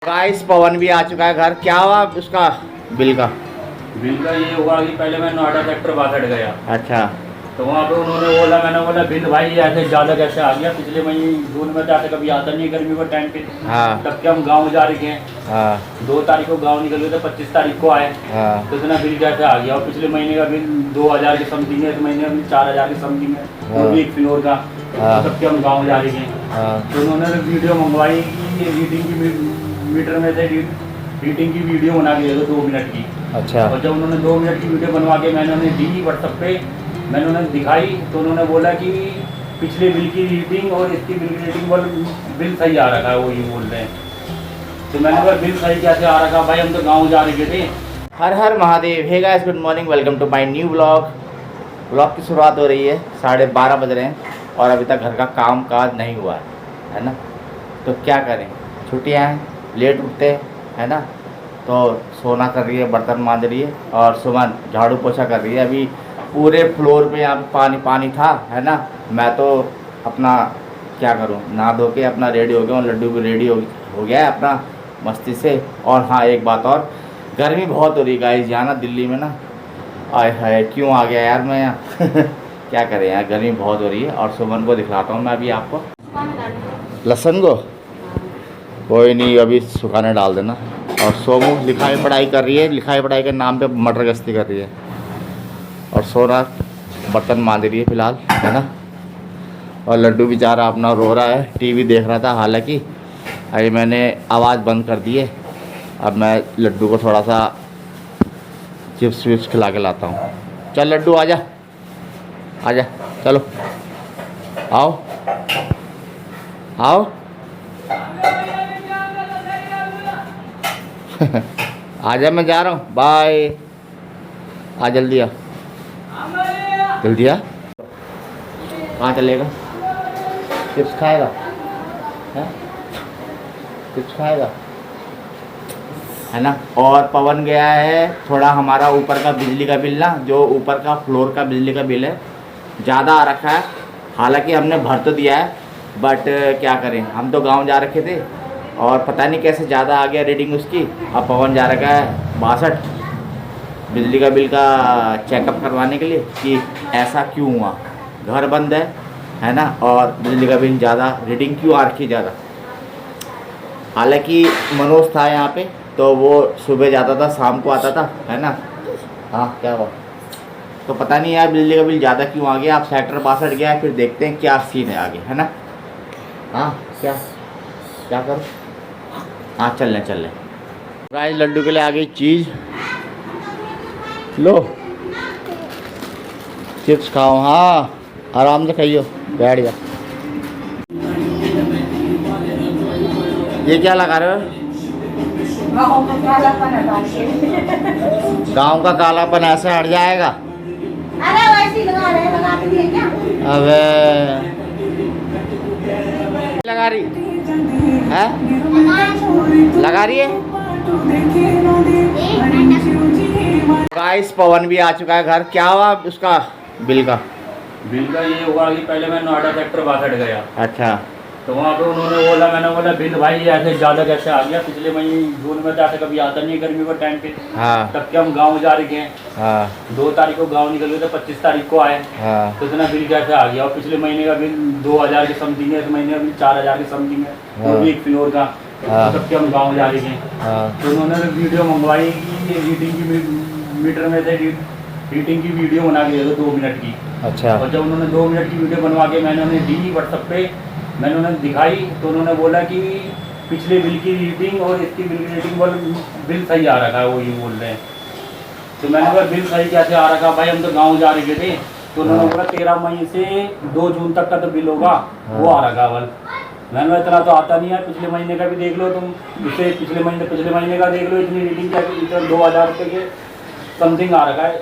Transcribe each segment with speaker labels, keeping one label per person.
Speaker 1: Guys पवन भी आ चुका है घर। क्या हुआ उसका बिल का?
Speaker 2: ये हुआ कि पहले मैं नोएडा सेक्टर 62 गया।
Speaker 1: अच्छा।
Speaker 2: तो वहाँ पे उन्होंने बोला, मैंने बोला बिल भाई ऐसे ज़्यादा कैसे आ गया, पिछले महीने जून में जाते कभी आता नहीं गर्मी के टाइम पे।
Speaker 1: हाँ
Speaker 2: तब के हम गाँव जा रहे हैं।
Speaker 1: हाँ
Speaker 2: 2 तारीख को गाँव निकल गए थे, 25 तारीख को आए।
Speaker 1: हाँ
Speaker 2: तो इतना बिल कैसे आ गया? और पिछले महीने का बिल 2000 के समथिंग है, इस महीने का बिल 4000 के समथिंग है, वो भी एक फ्लोर का।
Speaker 1: हाँ।
Speaker 2: तब के हम गाँव जा रहे हैं।
Speaker 1: हाँ
Speaker 2: तो उन्होंने वीडियो मंगवाई कि ये रीडिंग की मीटर में से रीडिंग की वीडियो बना के दे दो 2 मिनट की।
Speaker 1: अच्छा।
Speaker 2: और जब उन्होंने 2 मिनट की वीडियो बनवा के मैंने उन्हें दी व्हाट्सएप पे, मैंने उन्हें दिखाई, तो उन्होंने बोला कि पिछले बिल की रीडिंग और इसकी बिल की रीडिंग बिल सही आ रखा है, वो ये बोल रहे हैं। तो मैंने कहा बिल सही कैसे आ रखा भाई, हम तो गाँव जा रहे थे।
Speaker 1: Har Har Mahadev. Hey guys good morning, welcome to my new blog की शुरुआत हो रही है। 12:30 बज रहे हैं और अभी तक घर का काम काज नहीं हुआ है ना। तो क्या करें, छुट्टियाँ हैं, लेट उठते है ना। तो सोना कर रही है, बर्तन मांज रही है और सुमन झाड़ू पोछा कर रही है। अभी पूरे फ्लोर पे यहाँ पानी पानी था है ना। मैं तो अपना क्या करूँ, नहा धो के अपना रेडी हो गया हूँ। लड्डू भी रेडी हो गया है अपना मस्ती से। और हाँ एक बात और, गर्मी बहुत हो रही है गाइस यहाँ ना दिल्ली में ना। आय हाय क्यों आ गया यार मैं यहाँ क्या करें यार, गर्मी बहुत हो रही है। और सुमन को दिखलाता हूँ मैं अभी आपको लहसुन को। कोई नहीं, अभी सुखाने डाल देना। और सोमू लिखाई पढ़ाई कर रही है, लिखाई पढ़ाई के नाम पे मटर गश्ती कर रही है। और सोना बर्तन मांज रही है फिलहाल है ना। और लड्डू बेचारा अपना रो रहा है, टीवी देख रहा था। हालांकि अभी मैंने आवाज़ बंद कर दी है। अब मैं लड्डू को थोड़ा सा चिप्स विप्स खिला के लाता हूँ। चल लड्डू आजा आजा, चलो आओ आओ आजा, मैं जा रहा हूँ, बाय। आ जल्दी आ, जल्दी आ। कहाँ चलेगा? चिप्स खाएगा है? चिप्स खाएगा है ना। और पवन गया है थोड़ा, हमारा ऊपर का बिजली का बिल ना, जो ऊपर का फ्लोर का बिजली का बिल है ज़्यादा आ रखा है। हालांकि हमने भर तो दिया है, बट क्या करें, हम तो गांव जा रखे थे और पता नहीं कैसे ज़्यादा आ गया रीडिंग उसकी। अब पवन जा रखा है 62 बिजली का बिल का चेकअप करवाने के लिए कि ऐसा क्यों हुआ, घर बंद है ना। और बिजली का बिल ज़्यादा रीडिंग क्यों आ रखी ज़्यादा। हालांकि मनोज था यहाँ पे, तो वो सुबह जाता था शाम को आता था है ना। हाँ क्या हुआ? तो पता नहीं यार बिजली का बिल ज़्यादा क्यों आ गया। आप सेक्टर 62 गया है, फिर देखते हैं क्या सीन है आगे है ना। हाँ क्या क्या करो, हाँ चल लें गाइस। लड्डू के लिए आ गई चीज़, लो चिप्स खाओ। हाँ आराम से खाइयो, बैठ जा। ये क्या लगा रहे हो? गाँव का कालापन ऐसे हट जाएगा?
Speaker 3: अरे वैसे लगा रहे हैं, लगा के दिए क्या?
Speaker 1: अबे लगा रही है, लगा रही है। गाइस पवन भी आ चुका है घर। क्या हुआ उसका बिल का?
Speaker 2: ये हुआ कि पहले मैं नोएडा सेक्टर 62 गया।
Speaker 1: अच्छा।
Speaker 2: तो वहाँ पे उन्होंने बोला, मैंने बोला बिल भाई ऐसे ज़्यादा कैसे आ गया, पिछले महीने जून में जाते कभी आता नहीं गर्मी के टाइम पे।
Speaker 1: हाँ
Speaker 2: तब के हम गाँव जा रहे हैं।
Speaker 1: हाँ
Speaker 2: 2 तारीख को गाँव निकल गए थे, 25 तारीख को आए।
Speaker 1: हाँ
Speaker 2: तो इतना बिल कैसे आ गया? और पिछले महीने का बिल 2000 के समथिंग है, इस महीने का बिल 4000 के समथिंग है, वो भी एक फ्लोर का। तब के हम गाँव जा रहे हैं।
Speaker 1: हाँ
Speaker 2: तो उन्होंने वीडियो मंगवाई कि ये रीडिंग की मीटर में से रीडिंग की वीडियो बना के दे दो 2 मिनट की।
Speaker 1: अच्छा।
Speaker 2: और जब उन्होंने 2 मिनट की वीडियो बनवा के मैंने उन्हें दी व्हाट्सएप पे, मैंने उन्हें दिखाई, तो उन्होंने बोला कि पिछले बिल की रीडिंग और इसकी बिल की रीडिंग बिल सही आ रखा है, वो ये बोल रहे हैं। तो मैंने कहा बिल सही कैसे आ रखा भाई, हम तो गाँव जा रहे थे। तो उन्होंने बोला 13 मई से 2 जून तक का तो बिल होगा, वो आ रखा बल। मैंने इतना तो आता नहीं है, पिछले महीने का भी देख लो तुम, इसे पिछले महीने का देख लो, इतनी रीडिंग क्या, इतना 2000 रुपये के समथिंग आ रखा है,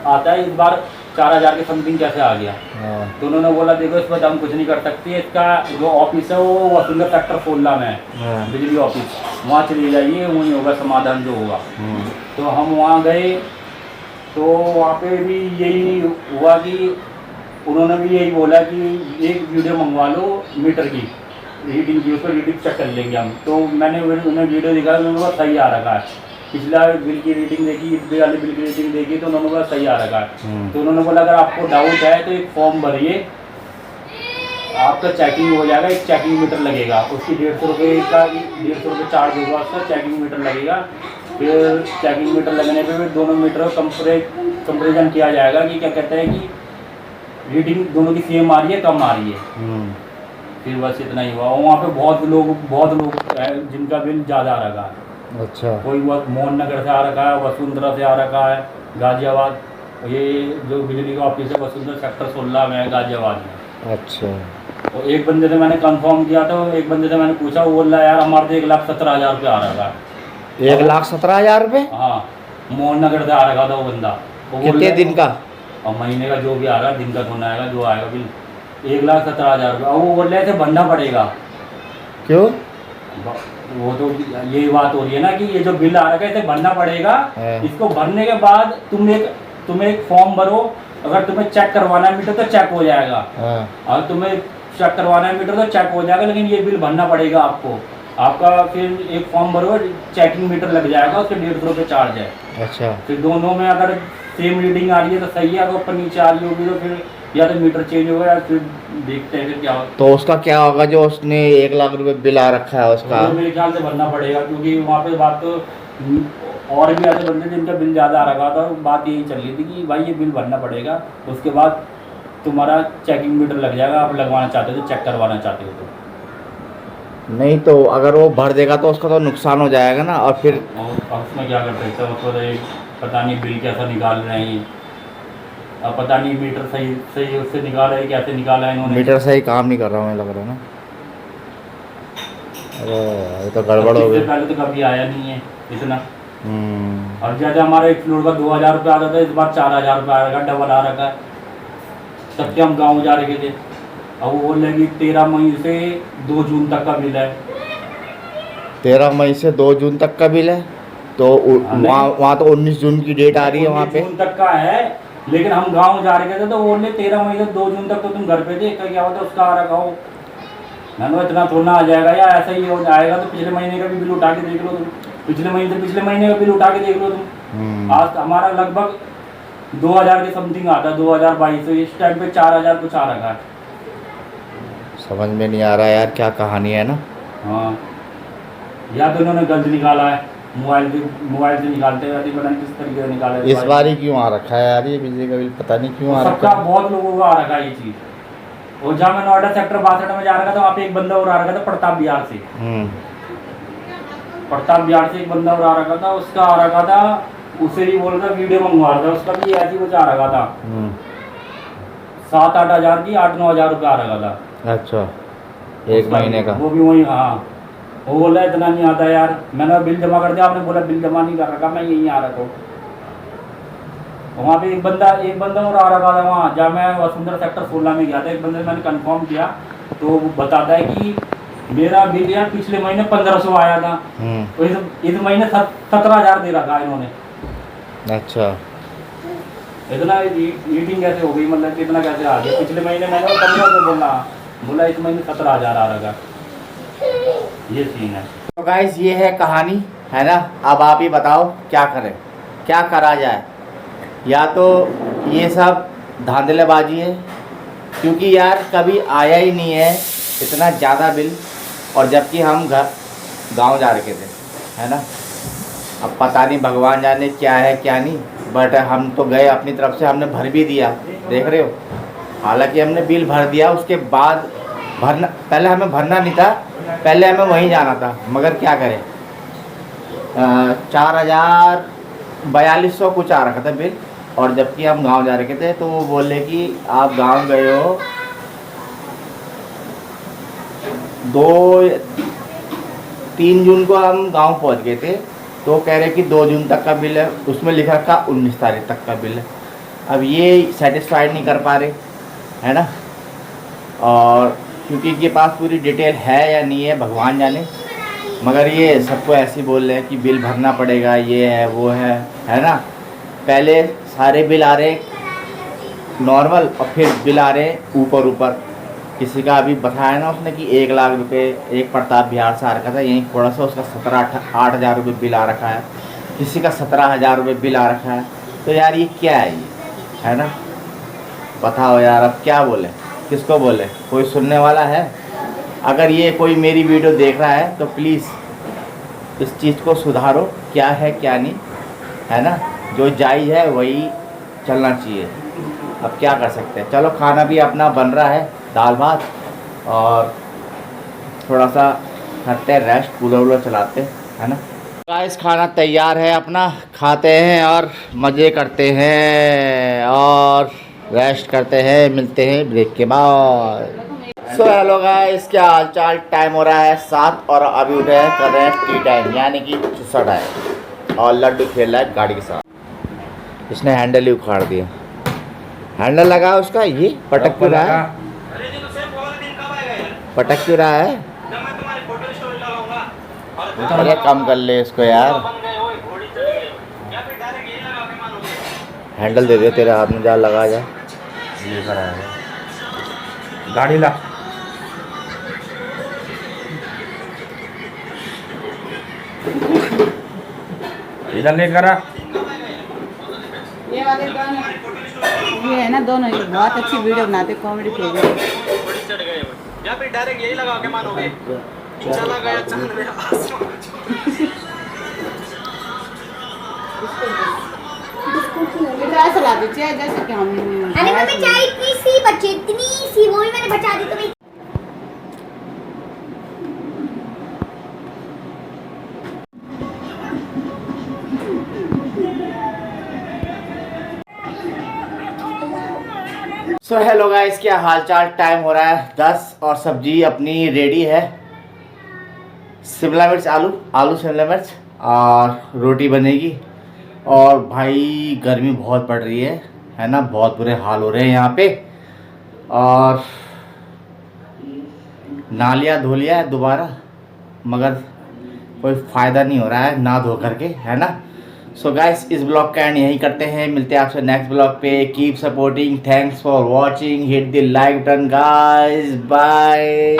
Speaker 2: आता है। इस बार 4000 के समथिंग कैसे आ गया? तो उन्होंने बोला देखो इस पर हम कुछ नहीं कर सकते, इसका जो ऑफिस है वो वसुंधरा सेक्टर 16 में है, बिजली ऑफिस, वहाँ चले जाइए, वहीं होगा समाधान जो होगा। तो हम वहाँ गए, तो वहाँ पे भी यही हुआ कि उन्होंने भी यही बोला कि एक वीडियो मंगवा लो मीटर की, रीडिंग की, उसको रीडिंग चेक कर लेंगे हम। तो मैंने उन्हें वीडियो दिखाया, उन्होंने बोला सही आ रखा है। पिछला बिल की रीडिंग देखी, इस बिल वाली बिल की रीडिंग देखी, तो उन्होंने बोला सही आ रखा है। तो उन्होंने बोला अगर आपको डाउट है तो एक फॉर्म भरिए, आपका चेकिंग हो जाएगा, एक चेकिंग मीटर लगेगा, उसकी 150 रुपये का 150 रुपये चार्ज होगा, उसका चेकिंग मीटर लगेगा। फिर चेकिंग मीटर लगने पे फिर दोनों मीटर कंपेरिजन किया जाएगा कि क्या कहते हैं कि रीडिंग दोनों की सेम आ रही है, कम आ रही है। फिर बस इतना ही हुआ। और वहाँ पे बहुत लोग हैं जिनका बिल ज़्यादा आ रखा है।
Speaker 1: अच्छा।
Speaker 2: कोई मोहन नगर से आ रखा है, वसुंधरा से आ रखा है, गाजियाबाद, ये जो बिजली का ऑफिस है वसुंधरा सेक्टर 16 में है, गाजियाबाद में।
Speaker 1: अच्छा।
Speaker 2: और एक बंदे से मैंने कंफर्म किया था, एक बंदे से मैंने पूछा, वो बोल रहा है यार हमारे तो 1,17,000 रुपये आ रखा है।
Speaker 1: 1,17,000 रुपये?
Speaker 2: हाँ, मोहन नगर से आ रखा था वो बंदा। वो बोल
Speaker 1: कितने
Speaker 2: रहा है-
Speaker 1: दिन का?
Speaker 2: और महीने का जो भी आ रहा है, दिन का धोना आएगा, जो आएगा बिल 1,17,000 रुपये। और वो बोल रहे थे भरना पड़ेगा।
Speaker 1: क्यों?
Speaker 2: वो तो यही बात हो रही है ना कि ये जो बिल आ रखा है इसे भरना पड़ेगा।
Speaker 1: हाँ।
Speaker 2: इसको भरने के बाद तुम एक फॉर्म भरो, अगर तुम्हें चेक करवाना है मीटर तो चेक हो जाएगा।
Speaker 1: हाँ।
Speaker 2: अगर तुम्हें चेक करवाना है मीटर तो चेक हो जाएगा, लेकिन ये बिल भरना पड़ेगा आपको। आपका फिर एक फॉर्म भरो, चेकिंग मीटर लग जाएगा, उसके 150 रुपये चार्ज है।
Speaker 1: अच्छा।
Speaker 2: फिर दोनों में अगर सेम रीडिंग आ रही है तो सही है, अगर ऊपर नीचे आ रही होगी तो फिर या तो मीटर चेंज होगा या फिर देखते हैं फिर क्या होगा।
Speaker 1: तो उसका क्या होगा जो उसने 1,00,000 रुपये बिल आ रखा है उसका?
Speaker 2: तो मेरे ख्याल से भरना पड़ेगा, क्योंकि वहाँ पे बात तो और भी ऐसे बंदे जिनका बिल ज़्यादा आ रखा था, बात यही चल रही थी कि भाई ये बिल भरना पड़ेगा, उसके बाद तुम्हारा चेकिंग मीटर लग जाएगा, आप लगवाना चाहते हो तो, चेक करवाना चाहते हो तो।
Speaker 1: नहीं तो अगर वो भर देगा तो उसका तो नुकसान हो जाएगा ना। और फिर
Speaker 2: और उसमें क्या कर सकते हैं, उसको तो एक पता नहीं बिल कैसा निकाल रहे हैं, अब पता नहीं मीटर सही उससे निकाला है, कैसे निकाला है इन्होंने।
Speaker 1: मीटर सही काम नहीं कर रहा हूँ लग रहा है ना। अरे ये तो गड़बड़ हो गई।
Speaker 2: पहले तो कभी आया नहीं है इतना। और जैसे हमारा एक फ्लोर का 2,000 रुपये आता था, इस बार 4,000 रुपये आ रखा, डबल आ रखा है। तब के हम गाँव जा रहे थे, अब वो बोल रहे कि 13 मई से 2 जून तक का बिल है।
Speaker 1: 13 मई से 2 जून तक का बिल है, तो वहाँ तो 19 जून की डेट आ रही है वहाँ पे।
Speaker 2: 19 जून तक का है, लेकिन हम गांव जा रहे थे तो बोल रहे 13 मई से 2 जून तक तो तुम घर पे थे, क्या होता उसका आ रखा हो। मैंने इतना थोड़ा आ जाएगा या ऐसा ही हो जाएगा, तो पिछले महीने का भी बिल उठा के देख लो तुम, पिछले महीने का बिल उठा के देख लो तुम। आज हमारा लगभग 2,000 के समथिंग आता है, 2022 से इस टाइम पे 4,000 कुछ आ रखा है।
Speaker 1: समझ में नहीं आ रहा यार क्या कहानी है ना।
Speaker 2: हाँ, या तो इन्होंने गलत निकाला है, मोबाइल से निकालते हैं, पता नहीं किस तरीके से निकाला है।
Speaker 1: इस बार ही क्यों आ रखा है यार ये बिजली का बिल, पता नहीं क्यों आ रखा
Speaker 2: सबका
Speaker 1: है।
Speaker 2: बहुत लोगों को आ रखा है ये चीज़। और जहाँ मैं नोएडा सेक्टर 62 में जा रहा था, वहाँ पे एक बंदा और आ रखा था प्रताप बिहार से। प्रताप बिहार से एक बंदा और आ रखा था, उसका आ रखा था, उसे भी बोल रहा था वीडियो मंगवा रहा था, उसका भी ऐसी कुछ आ रखा था। 7-8 हज़ार की 8-9 हज़ार रुपये आ रखा था।
Speaker 1: अच्छा, एक महीने का?
Speaker 2: वो भी वही। हाँ, वो बोला इतना नहीं आता यार। मैंने बिल जमा कर दिया, आपने बोला बिल जमा नहीं कर रखा, मैं यहीं आ रखा हूँ। वहाँ पे एक बंदा और आ रखा था वहाँ, जहाँ मैं वसुंधरा सेक्टर 16 में गया था, एक बंदे मैंने कंफर्म किया तो वो बताता है कि मेरा बिल यार पिछले महीने 1,500 आया था, तो इस महीने 17,000 दे रखा है इन्होंने।
Speaker 1: अच्छा,
Speaker 2: इतना रीडिंग कैसे हो गई, मतलब इतना कैसे आ गया? पिछले महीने मैंने 1,500 बोला इस महीने 17,000 आ रखा। ये सीन है।
Speaker 1: तो गाइस ये है कहानी, है ना। अब आप ही बताओ क्या करें, क्या करा जाए। या तो ये सब धांधलेबाजी है, क्योंकि यार कभी आया ही नहीं है इतना ज़्यादा बिल, और जबकि हम गांव जा रखे थे, है ना। अब पता नहीं भगवान जाने क्या है क्या नहीं, बट हम तो गए अपनी तरफ से, हमने भर भी दिया, देख रहे हो। हालांकि हमने बिल भर दिया, उसके बाद भरना, पहले हमें भरना नहीं था, पहले हमें वहीं जाना था, मगर क्या करें 4,4200 कुछ आ रखा था बिल। और जबकि हम गांव जा रखे थे, तो वो बोले कि आप गांव गए हो 2-3 जून को हम गांव पहुंच गए थे, तो कह रहे कि 2 जून तक का बिल है, उसमें लिखा रखा 19 तारीख तक का बिल है। अब ये सेटिस्फाइड नहीं कर पा रहे, है ना। और क्योंकि इनके पास पूरी डिटेल है या नहीं है भगवान जाने, मगर ये सबको ऐसे बोल रहे हैं कि बिल भरना पड़ेगा, ये है वो है ना। पहले सारे बिल आ रहे नॉर्मल, और फिर बिल आ रहे ऊपर, किसी का अभी बताया ना उसने कि 1 लाख रुपए एक प्रताप बिहार से आ रखा था, यहीं थोड़ा सा उसका 17-8 हज़ार रुपये बिल आ रखा है, किसी का 17 हज़ार रुपये बिल आ रखा है। तो यार ये क्या है, ये है ना, बताओ यार अब क्या बोले, किसको बोले, कोई सुनने वाला है? अगर ये कोई मेरी वीडियो देख रहा है तो प्लीज़ इस चीज़ को सुधारो, क्या है क्या नहीं, है ना, जो जायज़ है वही चलना चाहिए। अब क्या कर सकते हैं, चलो खाना भी अपना बन रहा है, दाल भात, और थोड़ा सा करते हैं रेस्ट, कूलर वूलर चलाते हैं, है ना। गाइस खाना तैयार है अपना, खाते हैं और मज़े करते हैं और रेस्ट करते हैं, मिलते हैं ब्रेक के बाद। सो हेलो गाइस, क्या हाल चाल? टाइम हो रहा है 7 और अभी उठे हैं, कर रहे हैं टी टाइम, यानी कि चुस्सा टाइम, और लड्डू खेल रहा है गाड़ी के साथ। इसने हैंडल ही उखाड़ दिया, हैंडल लगा उसका, ये पटक क्यों रहा है, पटक क्यों रहा है? अरे कम कर ले इसको यार, हैंडल दे दे, तेरे हाथ में जा, लगा जा,
Speaker 2: लेकर आया गाड़ी ला। इधर लेकर आ।
Speaker 3: ये वाले दोनों, ये है ना दोनों, ये बहुत अच्छी वीडियो बनाते, कॉमेडी प्रोग्राम।
Speaker 4: या फिर डायरेक्ट यही लगा के मानोगे, चला गया चांद में आसमान।
Speaker 3: ऐसा ला दीजिए जैसे कि हम,
Speaker 5: अरे मम्मी चाय इतनी सी बची, इतनी सी, वो भी मैंने बचा दी तुम्हें।
Speaker 1: सो हेलो गाइस, क्या हाल चाल? टाइम हो रहा है 10 और सब्जी अपनी रेडी है, शिमला मिर्च आलू शिमला मिर्च, और रोटी बनेगी। और भाई गर्मी बहुत पड़ रही है ना, बहुत बुरे हाल हो रहे हैं यहाँ पे, और नालियाँ धो लिया है दोबारा, मगर कोई फ़ायदा नहीं हो रहा है ना धो करके, है ना। सो गाइस इस ब्लॉग का एंड यही करते हैं, मिलते हैं आपसे नेक्स्ट ब्लॉग पे। Keep supporting, thanks for watching, hit the like button guys, bye.